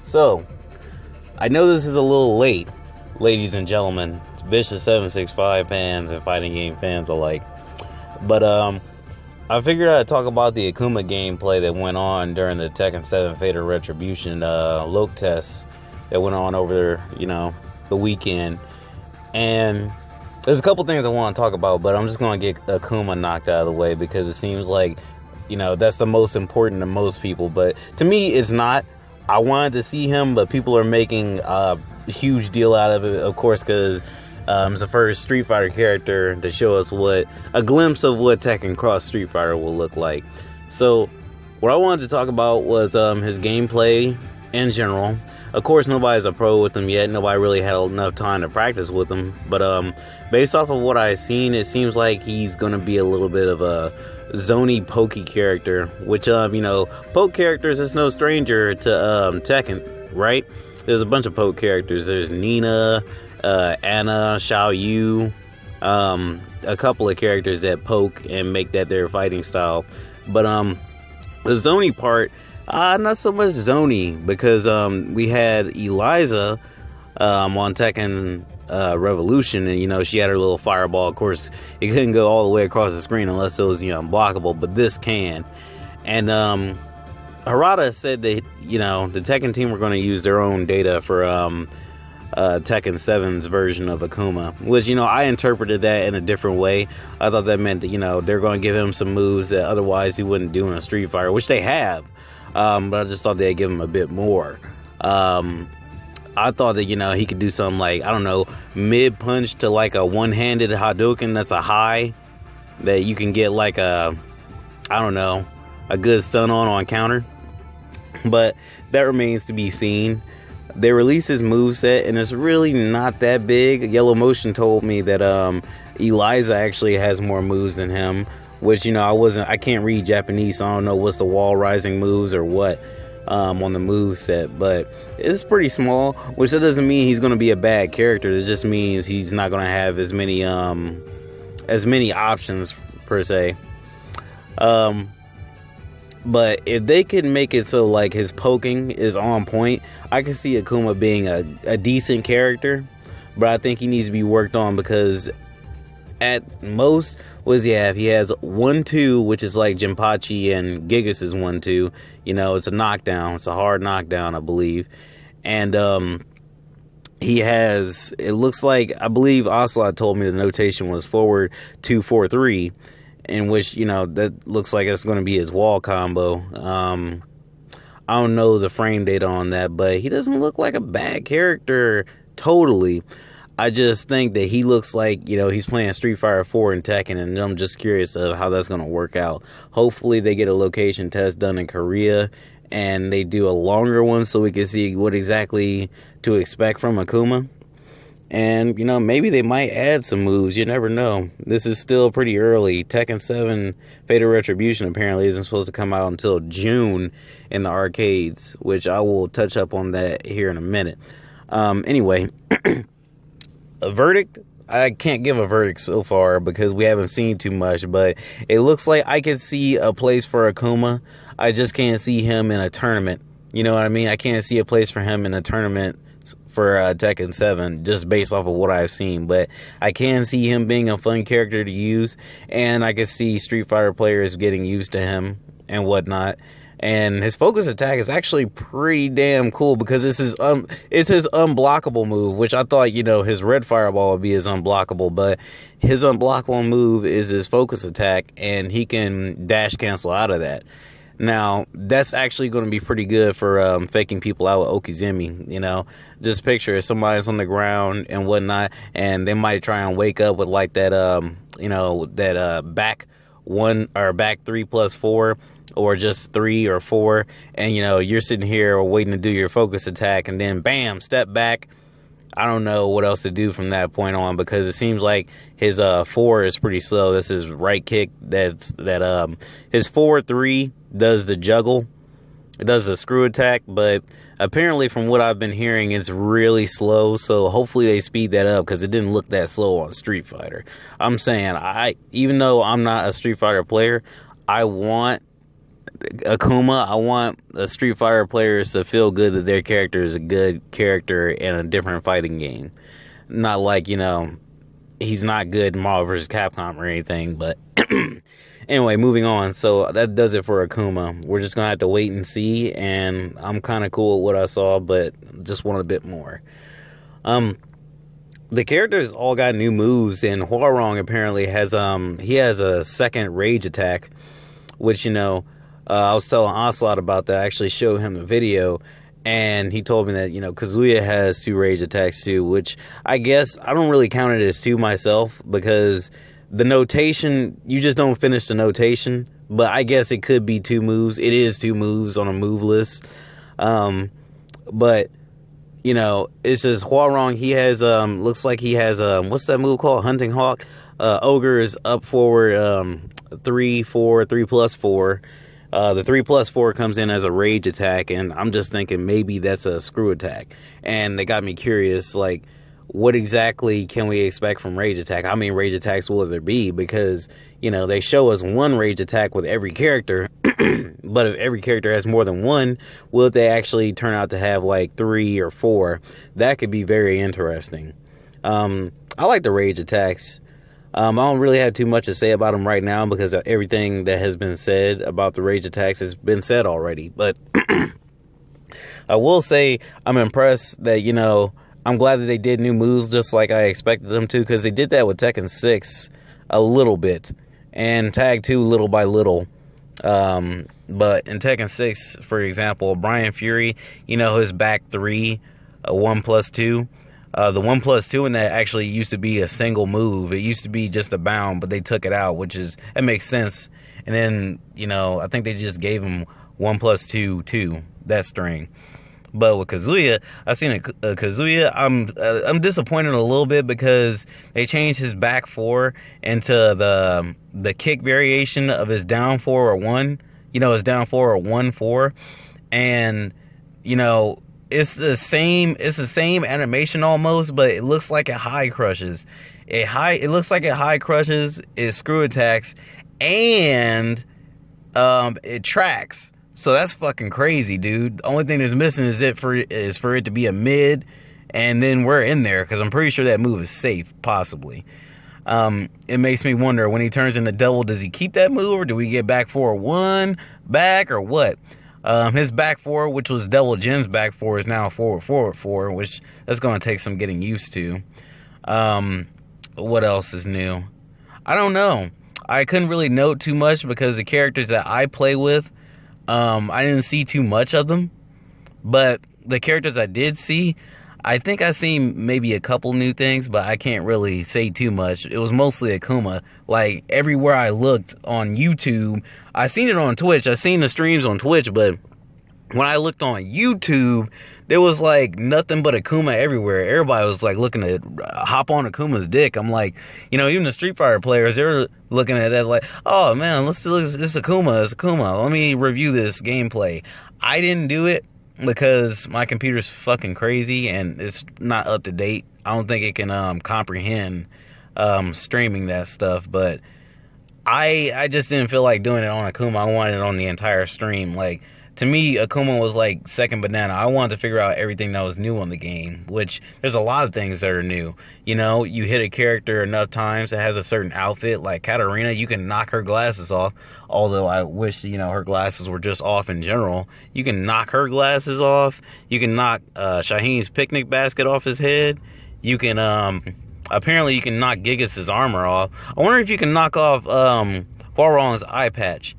So, I know this is a little late, ladies and gentlemen, Vicious 765 fans and fighting game fans alike. But I figured I'd talk about the Akuma gameplay that went on during the Tekken 7 Fatal Retribution Loke tests that went on over, the weekend. And there's a couple things I want to talk about, but I'm just going to get Akuma knocked out of the way because it seems like, that's the most important to most people. But to me, it's not. I wanted to see him, but people are making a huge deal out of it, of course, because it's the first Street Fighter character to show us a glimpse of what Tekken Cross Street Fighter will look like. So, what I wanted to talk about was his gameplay in general. Of course, nobody's a pro with him yet. Nobody really had enough time to practice with him. But based off of what I've seen, it seems like he's going to be a little bit of a zony, pokey character. Which, poke characters is no stranger to Tekken, right? There's a bunch of poke characters. There's Nina, Anna, Xiao Yu, a couple of characters that poke and make that their fighting style. But the zony part, not so much zony, because we had Eliza on Tekken Revolution, and she had her little fireball. Of course, it couldn't go all the way across the screen unless it was unblockable, but this can. And Harada said that the Tekken team were going to use their own data for Tekken 7's version of Akuma, which I interpreted that in a different way. I thought that meant that they're going to give him some moves that otherwise he wouldn't do in a Street Fighter, which they have. But I just thought they'd give him a bit more. I thought that, he could do something like, I don't know, mid-punch to like a one-handed Hadouken that's a high that you can get like a good stun on counter. But that remains to be seen. They released his moveset, and it's really not that big. Yellow Motion told me that Eliza actually has more moves than him, which, I can't read Japanese, so I don't know what's the wall rising moves or what on the move set, but it's pretty small, which that doesn't mean he's going to be a bad character. It just means he's not going to have as many options per se. But if they could make it so like his poking is on point, I can see Akuma being a decent character, but I think he needs to be worked on because at most, what does he have? He has 1-2, which is like Jinpachi and Gigas' 1-2. It's a knockdown. It's a hard knockdown, I believe. And he has, it looks like, I believe Ocelot told me the notation was forward 2-4-3, in which, that looks like it's going to be his wall combo. I don't know the frame data on that, but he doesn't look like a bad character totally. I just think that he looks like, he's playing Street Fighter 4 in Tekken, and I'm just curious of how that's going to work out. Hopefully they get a location test done in Korea, and they do a longer one so we can see what exactly to expect from Akuma. And, maybe they might add some moves. You never know. This is still pretty early. Tekken 7 Fatal Retribution apparently isn't supposed to come out until June in the arcades, which I will touch up on that here in a minute. Anyway... A verdict? I can't give a verdict so far because we haven't seen too much, but it looks like I could see a place for Akuma. I just can't see him in a tournament. You know what I mean? I can't see a place for him in a tournament for Tekken 7 just based off of what I've seen, but I can see him being a fun character to use, and I can see Street Fighter players getting used to him and whatnot. And his focus attack is actually pretty damn cool because it's his unblockable move, which I thought, his red fireball would be his unblockable, but his unblockable move is his focus attack, and he can dash cancel out of that. Now, that's actually going to be pretty good for faking people out with Okizeme, Just picture if somebody's on the ground and whatnot, and they might try and wake up with like that, back 1 or back 3+4, or just 3 or 4, and you're sitting here waiting to do your focus attack, and then bam, step back. I don't know what else to do from that point on because it seems like his 4 is pretty slow. This is right kick. His forward 3 does the juggle. It does the screw attack, but apparently from what I've been hearing, it's really slow. So hopefully they speed that up because it didn't look that slow on Street Fighter. I'm saying even though I'm not a Street Fighter player, I want Akuma, I want the Street Fighter players to feel good that their character is a good character in a different fighting game. Not like, he's not good in Marvel vs. Capcom or anything, but anyway, moving on. So that does it for Akuma. We're just gonna have to wait and see, and I'm kind of cool with what I saw, but just want a bit more. The characters all got new moves, and Huarong apparently has he has a second rage attack, which I was telling Ocelot about that. I actually showed him the video, and he told me that Kazuya has 2 rage attacks too, which I guess I don't really count it as 2 myself, because the notation, you just don't finish the notation, but I guess it could be 2 moves. It is 2 moves on a move list, but it's just Huarong. He has looks like he has what's that move called? Hunting Hawk. Ogre is up forward 3+4. The 3+4 comes in as a rage attack, and I'm just thinking maybe that's a screw attack. And they got me curious, like, what exactly can we expect from rage attack? How many rage attacks will there be? Because they show us 1 rage attack with every character, but if every character has more than 1, will they actually turn out to have like 3 or 4? That could be very interesting. I like the rage attacks. I don't really have too much to say about them right now, because everything that has been said about the rage attacks has been said already. But I will say I'm impressed that, I'm glad that they did new moves just like I expected them to, because they did that with Tekken 6 a little bit, and Tag 2 little by little. But in Tekken 6, for example, Brian Fury, his back 3, 1+2. The 1+2 in that actually used to be a single move. It used to be just a bound, but they took it out, that makes sense. And then, I think they just gave him 1+2 too, that string. But with Kazuya, I've seen a Kazuya. I'm disappointed a little bit, because they changed his back 4 into the kick variation of his down 4 or 1. His down 4 or 1-4, and it's the same animation almost, but it looks like it high crushes. It looks like it high crushes, it screw attacks, and it tracks. So that's fucking crazy, dude. The only thing that's missing is for it to be a mid, and then we're in there, because I'm pretty sure that move is safe, possibly. It makes me wonder, when he turns into double, does he keep that move, or do we get back 4-1 back, or what? His back 4, which was Devil Jin's back 4, is now forward 4, which that's going to take some getting used to. What else is new? I don't know. I couldn't really note too much, because the characters that I play with, I didn't see too much of them. But the characters I did see, I think I seen maybe a couple new things, but I can't really say too much. It was mostly Akuma. Like, everywhere I looked on YouTube, I seen it on Twitch. I seen the streams on Twitch, but when I looked on YouTube, there was like nothing but Akuma everywhere. Everybody was like looking to hop on Akuma's dick. I'm like, even the Street Fighter players, they're looking at that like, oh man, let's do this Akuma. It's Akuma. Let me review this gameplay. I didn't do it, because my computer's fucking crazy and it's not up to date. I don't think it can comprehend streaming that stuff, but I just didn't feel like doing it on Akuma. I wanted it on the entire stream. Like, to me, Akuma was like second banana. I wanted to figure out everything that was new on the game, which there's a lot of things that are new. You hit a character enough times that has a certain outfit, like Katarina, you can knock her glasses off. Although I wish, her glasses were just off in general. You can knock her glasses off. You can knock Shaheen's picnic basket off his head. You can, apparently you can knock Gigas' armor off. I wonder if you can knock off Huarong's eye patch.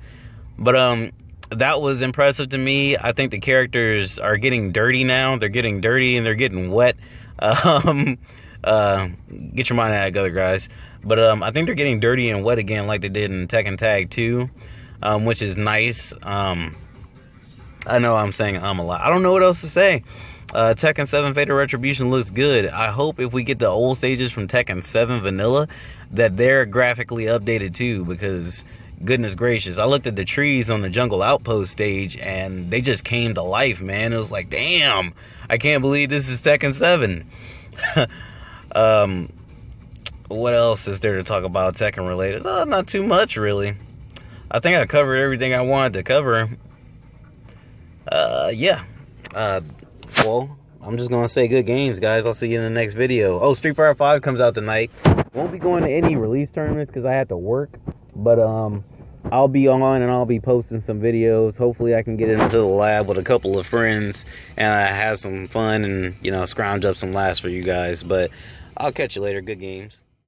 But, that was impressive to me. I think the characters are getting dirty now. They're getting dirty and they're getting wet. Get your mind out of the gutter, guys. But I think they're getting dirty and wet again, like they did in Tekken Tag 2, which is nice. I know I'm saying a lot. I don't know what else to say. Tekken 7 Fatal Retribution looks good. I hope if we get the old stages from Tekken 7 Vanilla, that they're graphically updated too, because goodness gracious, I looked at the trees on the Jungle Outpost stage and they just came to life, man. It was like, damn, I can't believe this is Tekken 7. What else is there to talk about Tekken related? Not too much, really. I think I covered everything I wanted to cover. Yeah. Well, I'm just gonna say good games, guys. I'll see you in the next video. Oh, Street Fighter 5 comes out tonight. Won't be going to any release tournaments because I have to work. But I'll be on and I'll be posting some videos. Hopefully I can get into the lab with a couple of friends and I have some fun and, you know, scrounge up some laughs for you guys. But I'll catch you later. Good games.